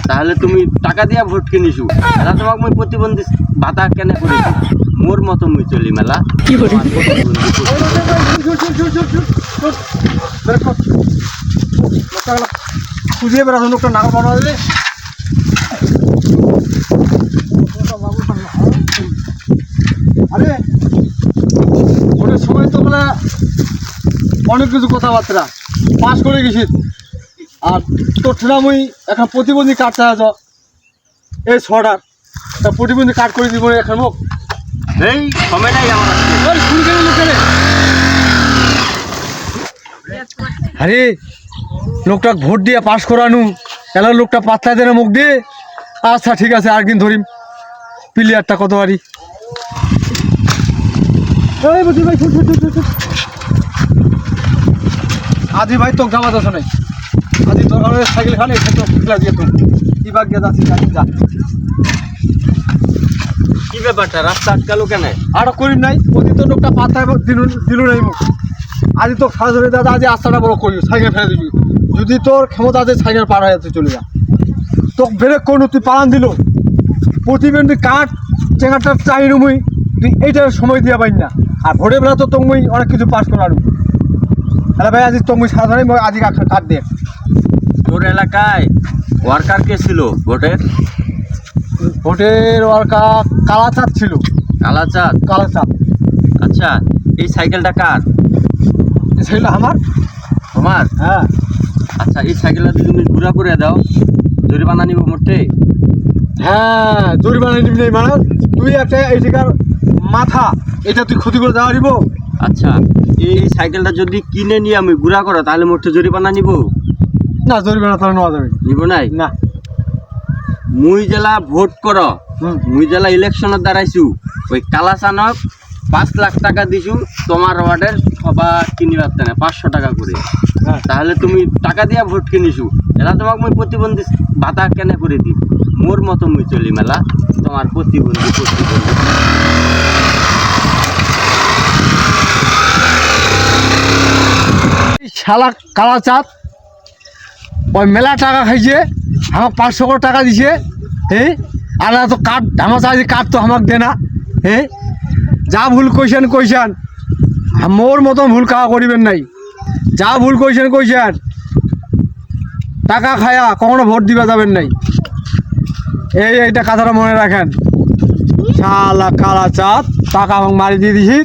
তাহলে তুমি টাকা দিয়া ভোট কিনিছু এলা তোমাক মই প্রতিবন্ধী ভাতা কেনে করেছি মোর মতো মুই চলি মেলা কি করে খুঁজিয়ে বেড়ানো লোকটা নাগা বানা দিলে আরে ভোটের সময় তো বলে অনেক কিছু কথাবার্তা পাস করে গেছি আর তোর ঠেলা মুই এখন প্রতিবন্ধী কার্ড চাইছ এই ছটার তা প্রতিবন্ধী কার্ড করে দিব এখন মুখ এই সময়টাই আমার আরে লোকটা ভোট দিয়ে পাস করানু এলার লোকটা পাত্তা দেয় না মুখ দিয়ে আচ্ছা ঠিক আছে আর দিন ধরিম প্লেয়ারটা কত বাড়ি আদি ভাই তো গাওয়া দশ নাই আদি দরকার সাইকেল খানে তো খেলা দিয়ে তো কি বাগ গিয়ে যাচ্ছি যা কি ব্যাপারটা রাস্তা আটকালো কেন আর করিম নাই ওদিন তো লোকটা পাত্তা দিল নাই মুখ আদি তো সারা ধরে দাদা আজ রাস্তাটা বড় করি সাইকেল ফেলে দিবি যদি তোর ক্ষমতা আছে সাইকেল পার হয়ে যাচ্ছে চলে যা তোকে ব্রেক করুন তুই পালান দিল প্রতিবন্ধী কাঠ চেঙ্গাটা চাই মুই তুই এইটার সময় দিয়া পাই না আর ভোরের বেলা তো তুমি অনেক কিছু পাস করার হ্যালো ভাই আজ তুমি সারা ধরে আজকে কাঠ দিয়ে তোর এলাকায় ওয়ার্কার কে ছিল ভোটের ভোটের ওয়ার্কার কালাচাঁদ ছিল কালাচাঁদ কালাচাঁদ আচ্ছা এই সাইকেলটা কার সেটা আমার তোমার হ্যাঁ আচ্ছা এই সাইকেলটা যদি তুমি ঘুরা করে দাও জরিমানা নিব মোটে হ্যাঁ জরিমানা নিবি নেই মানে তুই একটা এইটিকার মাথা এটা তুই ক্ষতি করে দেওয়া দিব আচ্ছা এই সাইকেলটা যদি কিনে নিয়ে আমি ঘুরা করো তাহলে মোটে জরিমানা নিব না জরিমানা তাহলে নেওয়া যাবে নিব নাই না মুই জেলা ভোট কর হুম মুই জেলা ইলেকশনত দাঁড়াইছু ওই কালাচানক 5 লাখ টাকা দিছু তোমার ওয়ার্ডের সবার কিনিবার তেনে 500 টাকা করে হ্যাঁ তাহলে তুমি টাকা দিয়া ভোট কিনিছু এলা তোমাক মুই প্রতিবন্ধী ভাতা কেনে করে দি মোর মতো মুই চলি মেলা তোমার প্রতিবন্ধী শালা কালাচাঁদ ওই মেলা টাকা খাইছে আমাকে 500 করে টাকা দিছে হ্যাঁ আর তো কাঠ আমার চাইছে কাঠ তো আমাকে দে না হ্যাঁ যা ভুল কইছেন মোর মতন ভুল কাওয়া করিবেন নাই যা ভুল কইছেন টাকা খায়া কখনো ভোট দিবা যাবেন নাই এইটা কথাটা মনে রাখেন শালা কালাচাঁদ টাকা আমাকে মারি দিয়ে দিছি